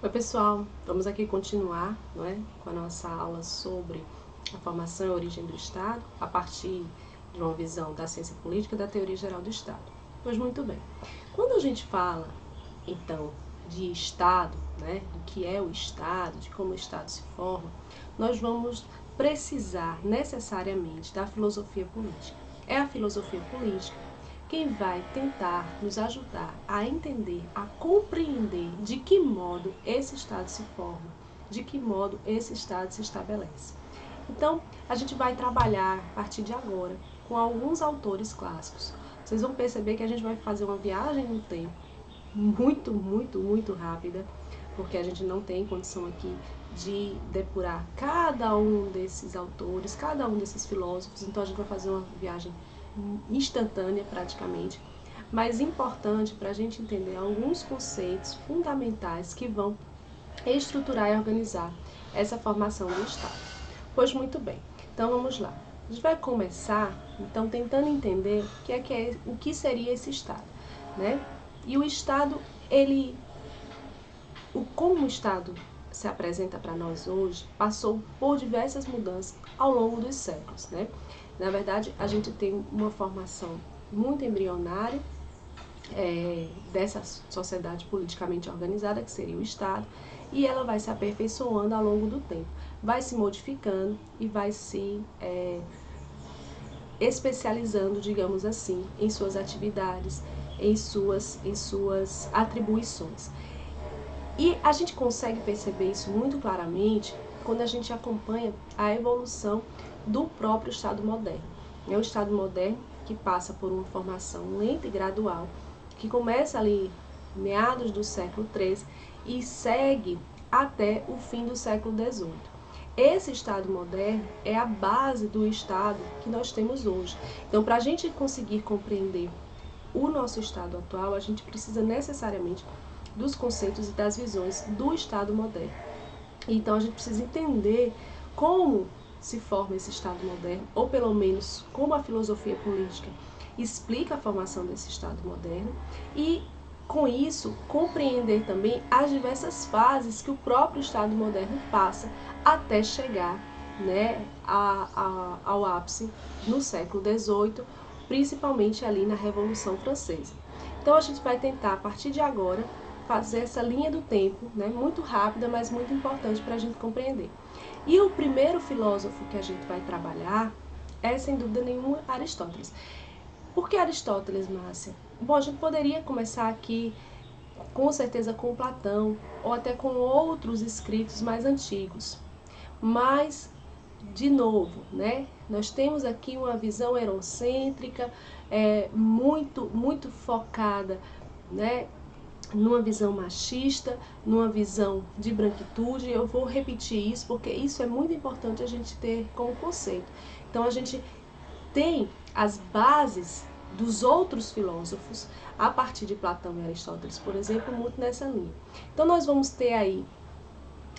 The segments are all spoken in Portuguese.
Oi pessoal, vamos aqui continuar, não é, com a nossa aula sobre a formação e a origem do Estado, a partir de uma visão da ciência política e da teoria geral do Estado. Pois muito bem, quando a gente fala, então, de Estado, né, do que é o Estado, de como o Estado se forma, nós vamos precisar necessariamente da filosofia política. É a filosofia política quem vai tentar nos ajudar a entender, a compreender de que modo esse Estado se forma, de que modo esse Estado se estabelece. Então, a gente vai trabalhar a partir de agora com alguns autores clássicos. Vocês vão perceber que a gente vai fazer uma viagem no tempo muito rápida, porque a gente não tem condição aqui de depurar cada um desses autores, cada um desses filósofos, então a gente vai fazer uma viagem instantânea praticamente, mas importante para a gente entender alguns conceitos fundamentais que vão estruturar e organizar essa formação do Estado. Pois muito bem, então vamos lá. A gente vai começar, então, tentando entender o que seria esse Estado, né? E o Estado, como o Estado se apresenta para nós hoje, passou por diversas mudanças ao longo dos séculos, né? Na verdade, a gente tem uma formação muito embrionária dessa sociedade politicamente organizada, que seria o Estado, e ela vai se aperfeiçoando ao longo do tempo, vai se modificando e vai se especializando, digamos assim, em suas atividades, em suas atribuições. E a gente consegue perceber isso muito claramente quando a gente acompanha a evolução do próprio Estado moderno. É o Estado moderno que passa por uma formação lenta e gradual, que começa ali meados do século XIII e segue até o fim do século XVIII. Esse Estado moderno é a base do Estado que nós temos hoje. Então, para a gente conseguir compreender o nosso Estado atual, a gente precisa necessariamente dos conceitos e das visões do Estado moderno. Então, a gente precisa entender como se forma esse Estado moderno, ou pelo menos como a filosofia política explica a formação desse Estado moderno, e com isso compreender também as diversas fases que o próprio Estado moderno passa até chegar, né, ao ápice no século XVIII, principalmente ali na Revolução Francesa. Então a gente vai tentar, a partir de agora, fazer essa linha do tempo, né, muito rápida, mas muito importante para a gente compreender. E o primeiro filósofo que a gente vai trabalhar é, sem dúvida nenhuma, Aristóteles. Por que Aristóteles, Márcia? Bom, a gente poderia começar aqui, com certeza, com Platão, ou até com outros escritos mais antigos. Mas, de novo, né, nós temos aqui uma visão eurocêntrica, muito focada, né, numa visão machista, numa visão de branquitude. Eu vou repetir isso porque isso é muito importante a gente ter como conceito. Então a gente tem as bases dos outros filósofos a partir de Platão e Aristóteles, por exemplo, muito nessa linha. Então nós vamos ter aí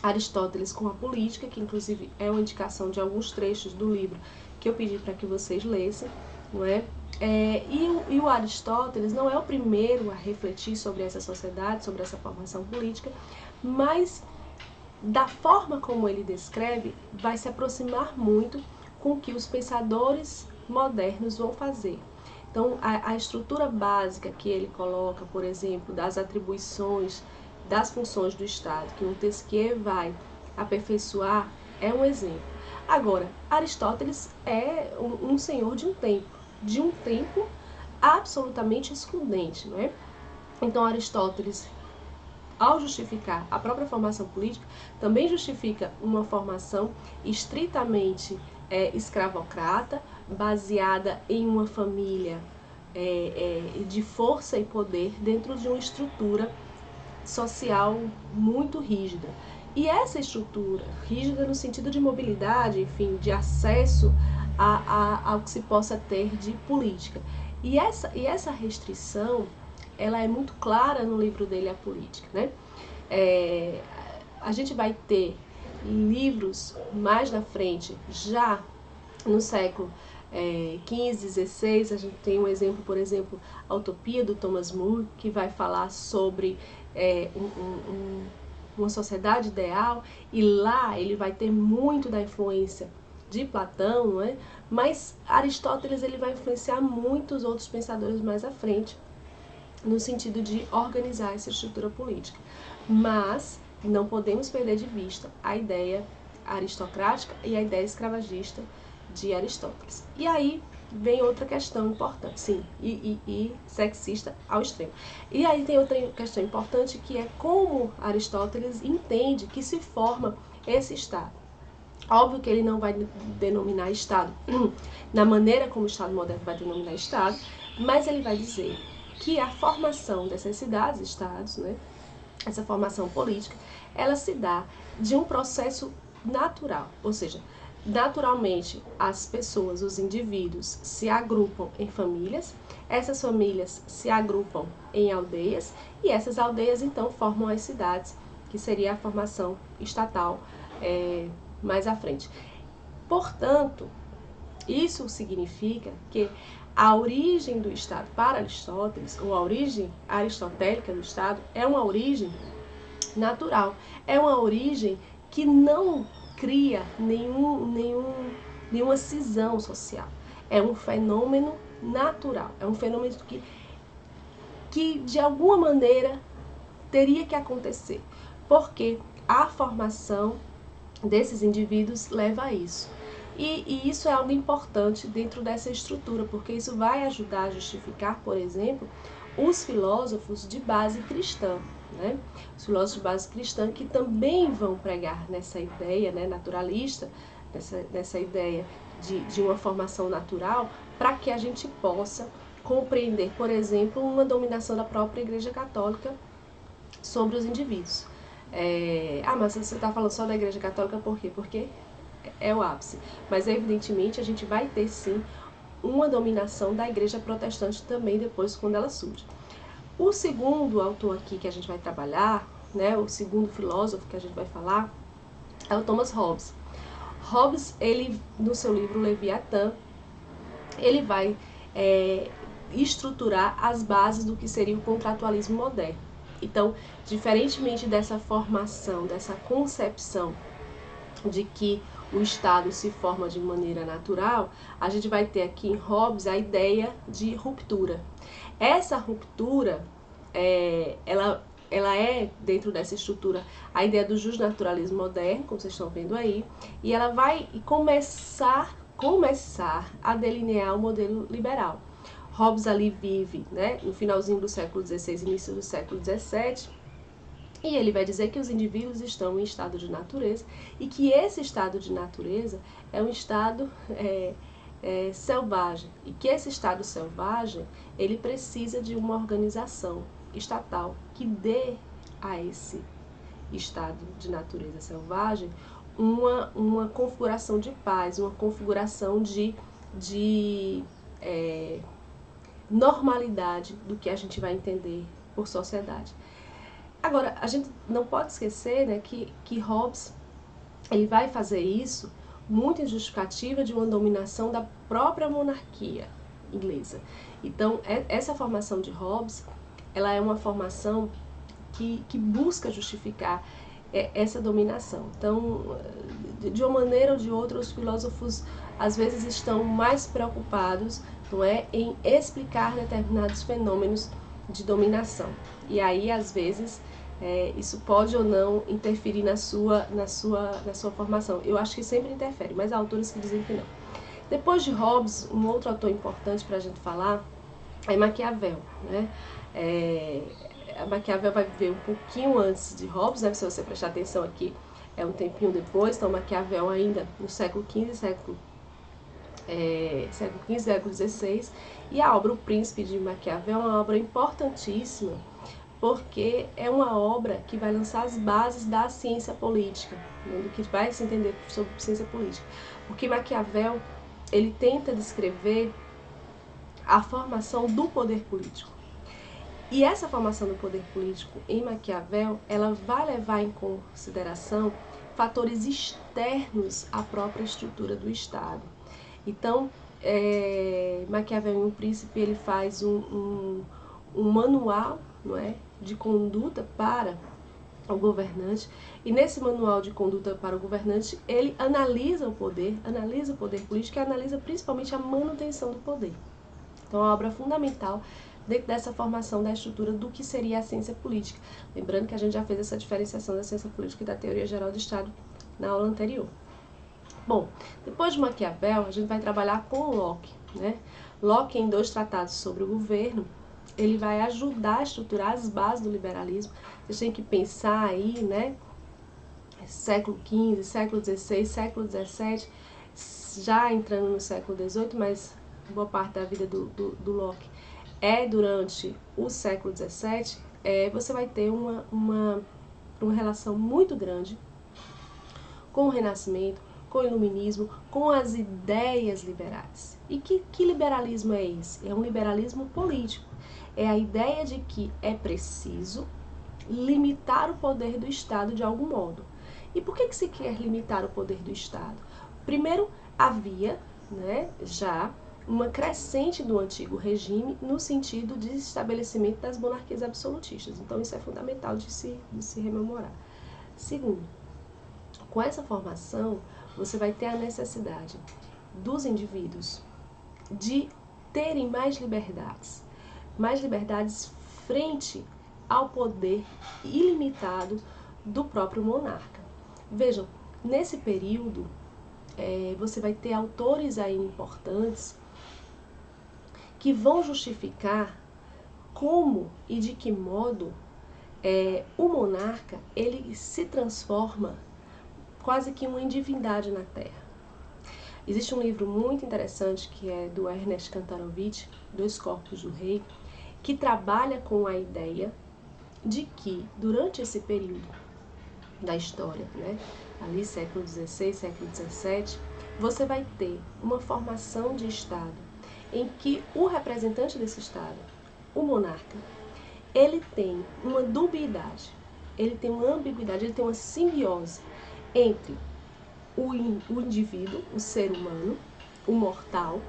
Aristóteles com a política, que inclusive é uma indicação de alguns trechos do livro que eu pedi para que vocês lessem, não é? E o Aristóteles não é o primeiro a refletir sobre essa sociedade, sobre essa formação política, mas da forma como ele descreve, vai se aproximar muito com o que os pensadores modernos vão fazer. Então, a estrutura básica que ele coloca, por exemplo, das atribuições, das funções do Estado, que Montesquieu vai aperfeiçoar, é um exemplo. Agora, Aristóteles é um senhor de um tempo absolutamente excludente, não é? Então, Aristóteles, ao justificar a própria formação política, também justifica uma formação estritamente escravocrata, baseada em uma família de força e poder dentro de uma estrutura social muito rígida. E essa estrutura, rígida no sentido de mobilidade, enfim, de acesso ao que se possa ter de política. E essa restrição, ela é muito clara no livro dele, A Política, né? A gente vai ter livros mais na frente, já no século XV, XVI, a gente tem um exemplo, por exemplo, a Utopia, do Thomas More, que vai falar sobre uma sociedade ideal, e lá ele vai ter muito da influência de Platão, não é? Mas Aristóteles ele vai influenciar muitos outros pensadores mais à frente, no sentido de organizar essa estrutura política. Mas não podemos perder de vista a ideia aristocrática e a ideia escravagista de Aristóteles. E aí vem outra questão importante, sim, e sexista ao extremo. E aí tem outra questão importante, que é como Aristóteles entende que se forma esse Estado. Óbvio que ele não vai denominar Estado na maneira como o Estado moderno vai denominar Estado, mas ele vai dizer que a formação dessas cidades-estados, né, essa formação política, ela se dá de um processo natural, ou seja, naturalmente as pessoas, os indivíduos, se agrupam em famílias, essas famílias se agrupam em aldeias, e essas aldeias então formam as cidades, que seria a formação estatal mais à frente. Portanto, isso significa que a origem do Estado para Aristóteles, ou a origem aristotélica do Estado, é uma origem natural, é uma origem que não cria nenhuma cisão social. É um fenômeno natural, é um fenômeno que de alguma maneira teria que acontecer, porque a formação desses indivíduos leva a isso. E isso é algo importante dentro dessa estrutura, porque isso vai ajudar a justificar, por exemplo, os filósofos de base cristã, né? Os filósofos de base cristã que também vão pregar nessa ideia, né, naturalista, nessa ideia de uma formação natural, para que a gente possa compreender, por exemplo, uma dominação da própria Igreja Católica sobre os indivíduos. Mas você está falando só da Igreja Católica por quê? Porque é o ápice. Mas evidentemente a gente vai ter sim uma dominação da Igreja Protestante também depois, quando ela surge. O segundo autor aqui que a gente vai trabalhar, né, o segundo filósofo que a gente vai falar, é o Thomas Hobbes. Hobbes, ele, no seu livro Leviatã, ele vai estruturar as bases do que seria o contratualismo moderno. Então, diferentemente dessa formação, dessa concepção de que o Estado se forma de maneira natural, a gente vai ter aqui em Hobbes a ideia de ruptura. Essa ruptura, ela é, dentro dessa estrutura, a ideia do justnaturalismo moderno, como vocês estão vendo aí, e ela vai começar a delinear o modelo liberal. Hobbes ali vive, né, no finalzinho do século XVI, início do século XVII, e ele vai dizer que os indivíduos estão em estado de natureza e que esse estado de natureza é um estado selvagem, e que esse estado selvagem ele precisa de uma organização estatal que dê a esse estado de natureza selvagem uma configuração de paz, uma configuração de normalidade do que a gente vai entender por sociedade. Agora, a gente não pode esquecer, né, que Hobbes ele vai fazer isso muito em justificativa de uma dominação da própria monarquia inglesa. Então, essa formação de Hobbes, ela é uma formação que busca justificar essa dominação. Então, de uma maneira ou de outra, os filósofos às vezes estão mais preocupados, não é, em explicar determinados fenômenos de dominação. E aí, às vezes, isso pode ou não interferir na sua formação. Eu acho que sempre interfere, mas há autores que dizem que não. Depois de Hobbes, um outro autor importante para a gente falar é Maquiavel, né? Maquiavel vai viver um pouquinho antes de Hobbes, né? Se você prestar atenção aqui, é um tempinho depois. Então, Maquiavel ainda no século XV, século XVI, e a obra O Príncipe de Maquiavel é uma obra importantíssima, porque é uma obra que vai lançar as bases da ciência política, né, do que vai se entender sobre ciência política. Porque Maquiavel, ele tenta descrever a formação do poder político. E essa formação do poder político em Maquiavel, ela vai levar em consideração fatores externos à própria estrutura do Estado. Então, Maquiavel em O Príncipe, ele faz um manual, não é, de conduta para ao governante, e nesse manual de conduta para o governante, ele analisa o poder político e analisa principalmente a manutenção do poder. Então, é uma obra fundamental dentro dessa formação da estrutura do que seria a ciência política. Lembrando que a gente já fez essa diferenciação da ciência política e da teoria geral do Estado na aula anterior. Bom, depois de Maquiavel, a gente vai trabalhar com Locke, né? Locke, em 2 tratados sobre o governo, ele vai ajudar a estruturar as bases do liberalismo. Vocês têm que pensar aí, né? Século XV, século XVI, século XVII, já entrando no século XVIII, mas boa parte da vida do Locke é durante o século XVII. Você vai ter uma relação muito grande com o Renascimento, com o Iluminismo, com as ideias liberais. E que liberalismo é esse? É um liberalismo político. É a ideia de que é preciso limitar o poder do Estado de algum modo. E por que se quer limitar o poder do Estado? Primeiro, havia, né, já uma crescente do antigo regime no sentido de estabelecimento das monarquias absolutistas. Então, isso é fundamental de se rememorar. Segundo, com essa formação, você vai ter a necessidade dos indivíduos de terem mais liberdades frente ao poder ilimitado do próprio monarca. Vejam, nesse período, você vai ter autores aí importantes que vão justificar como e de que modo o monarca ele se transforma quase que uma divindade na Terra. Existe um livro muito interessante que é do Ernest Kantorowicz, Dois Corpos do Rei, que trabalha com a ideia de que durante esse período da história, né, ali século XVI, século XVII, você vai ter uma formação de Estado em que o representante desse Estado, o monarca, ele tem uma dubiedade, ele tem uma ambiguidade, ele tem uma simbiose entre o indivíduo, o ser humano, o mortal,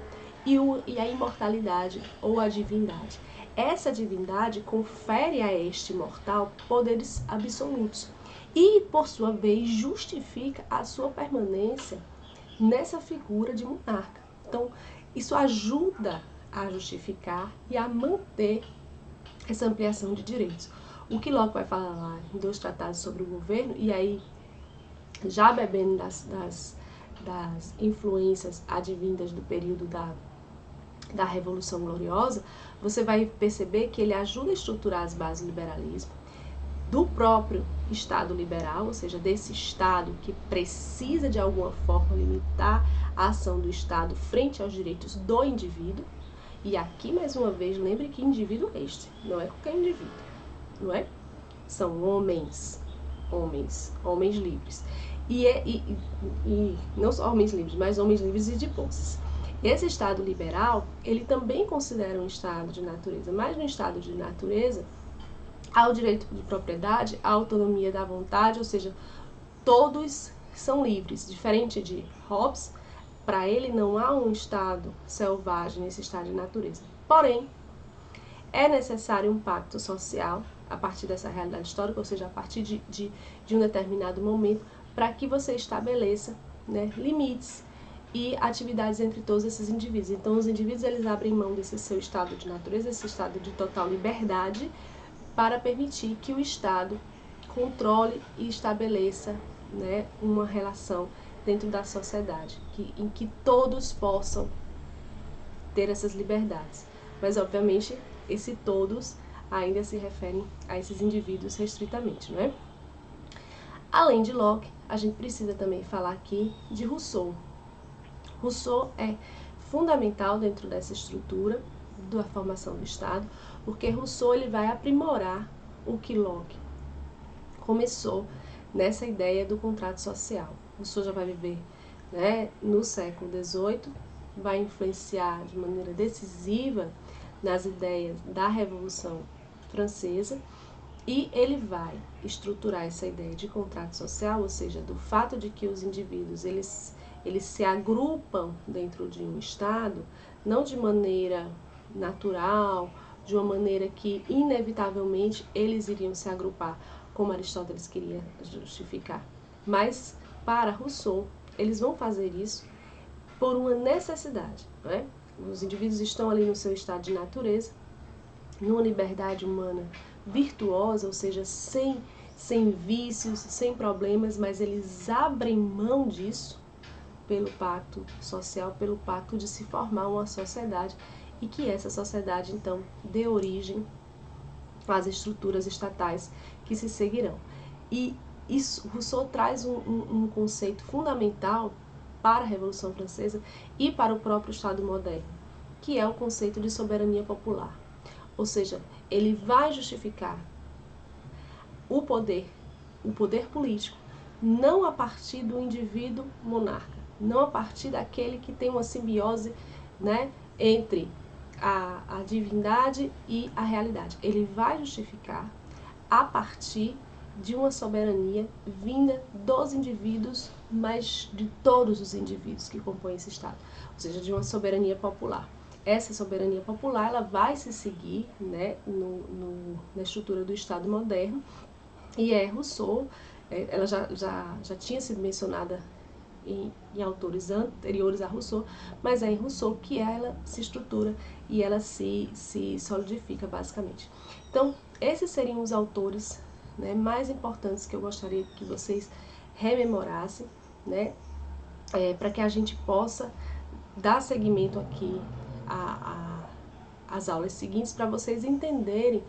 e a imortalidade ou a divindade. Essa divindade confere a este mortal poderes absolutos e, por sua vez, justifica a sua permanência nessa figura de monarca. Então, isso ajuda a justificar e a manter essa ampliação de direitos. O que Locke vai falar lá em 2 tratados sobre o governo, e aí já bebendo das influências advindas do período da Revolução Gloriosa, você vai perceber que ele ajuda a estruturar as bases do liberalismo, do próprio Estado liberal, ou seja, desse Estado que precisa de alguma forma limitar a ação do Estado frente aos direitos do indivíduo. E aqui, mais uma vez, lembre que indivíduo este, não é qualquer indivíduo, não é? São homens livres. E não só homens livres, mas homens livres e de posses. Esse Estado liberal, ele também considera um Estado de natureza, mas no Estado de natureza, há o direito de propriedade, a autonomia da vontade, ou seja, todos são livres. Diferente de Hobbes, para ele não há um Estado selvagem nesse Estado de natureza. Porém, é necessário um pacto social a partir dessa realidade histórica, ou seja, a partir de um determinado momento, para que você estabeleça, né, limites e atividades entre todos esses indivíduos. Então, os indivíduos eles abrem mão desse seu estado de natureza, esse estado de total liberdade, para permitir que o Estado controle e estabeleça, né, uma relação dentro da sociedade, em que todos possam ter essas liberdades. Mas, obviamente, esse todos ainda se referem a esses indivíduos restritamente, não é? Além de Locke, a gente precisa também falar aqui de Rousseau. Rousseau é fundamental dentro dessa estrutura da formação do Estado, porque Rousseau ele vai aprimorar o que Locke começou nessa ideia do contrato social. Rousseau já vai viver, né, no século XVIII, vai influenciar de maneira decisiva nas ideias da Revolução Francesa, e ele vai estruturar essa ideia de contrato social, ou seja, do fato de que os indivíduos eles se agrupam dentro de um Estado, não de maneira natural, de uma maneira que inevitavelmente eles iriam se agrupar como Aristóteles queria justificar. Mas, para Rousseau, eles vão fazer isso por uma necessidade, né? Os indivíduos estão ali no seu estado de natureza, numa liberdade humana virtuosa, ou seja, sem vícios, sem problemas, mas eles abrem mão disso pelo pacto social, pelo pacto de se formar uma sociedade e que essa sociedade, então, dê origem às estruturas estatais que se seguirão. E isso, Rousseau traz um conceito fundamental para a Revolução Francesa e para o próprio Estado moderno, que é o conceito de soberania popular. Ou seja, ele vai justificar o poder político, não a partir do indivíduo monarca, não a partir daquele que tem uma simbiose, né, entre a divindade e a realidade. Ele vai justificar a partir de uma soberania vinda dos indivíduos, mas de todos os indivíduos que compõem esse Estado, ou seja, de uma soberania popular. Essa soberania popular ela vai se seguir, né, na estrutura do Estado moderno, e Rousseau, ela já tinha sido mencionada em autores anteriores a Rousseau, mas é em Rousseau que ela se estrutura e ela se solidifica basicamente. Então, esses seriam os autores, né, mais importantes que eu gostaria que vocês rememorassem, né, para que a gente possa dar seguimento aqui às aulas seguintes, para vocês entenderem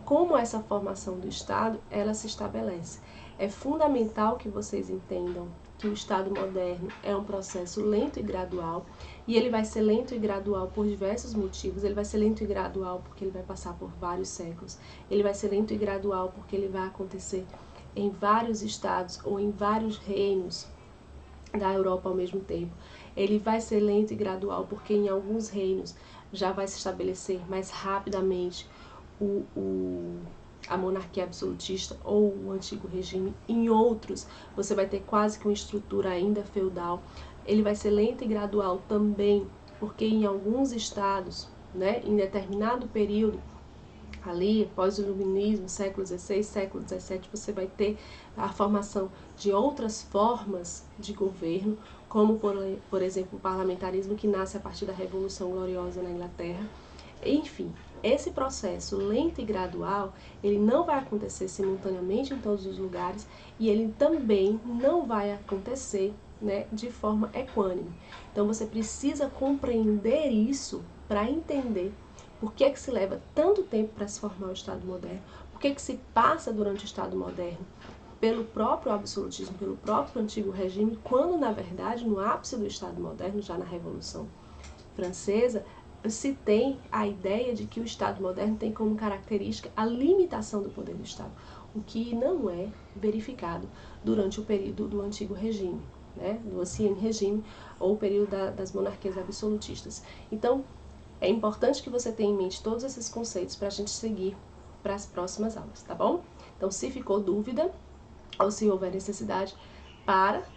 como essa formação do Estado ela se estabelece. É fundamental que vocês entendam que o Estado moderno é um processo lento e gradual, e ele vai ser lento e gradual por diversos motivos. Ele vai ser lento e gradual porque ele vai passar por vários séculos, ele vai ser lento e gradual porque ele vai acontecer em vários estados ou em vários reinos da Europa ao mesmo tempo. Ele vai ser lento e gradual porque em alguns reinos já vai se estabelecer mais rapidamente a monarquia absolutista ou o antigo regime. Em outros, você vai ter quase que uma estrutura ainda feudal. Ele vai ser lento e gradual também, porque em alguns estados, né, em determinado período, ali, após o iluminismo, século XVI, século XVII, você vai ter a formação de outras formas de governo, como, por exemplo, o parlamentarismo, que nasce a partir da Revolução Gloriosa na Inglaterra. Enfim, esse processo lento e gradual, ele não vai acontecer simultaneamente em todos os lugares e ele também não vai acontecer, né, de forma equânime. Então você precisa compreender isso para entender por que se leva tanto tempo para se formar o Estado moderno, por que se passa durante o Estado moderno pelo próprio absolutismo, pelo próprio antigo regime, quando na verdade no ápice do Estado moderno, já na Revolução Francesa, se tem a ideia de que o Estado moderno tem como característica a limitação do poder do Estado, o que não é verificado durante o período do antigo regime, né, do Ancien Regime, ou o período das monarquias absolutistas. Então, é importante que você tenha em mente todos esses conceitos para a gente seguir para as próximas aulas, tá bom? Então, se ficou dúvida, ou se houver necessidade,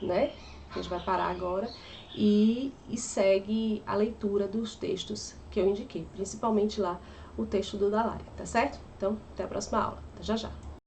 né? A gente vai parar agora e segue a leitura dos textos que eu indiquei, principalmente lá o texto do Dallaire, tá certo? Então, até a próxima aula. Até já já!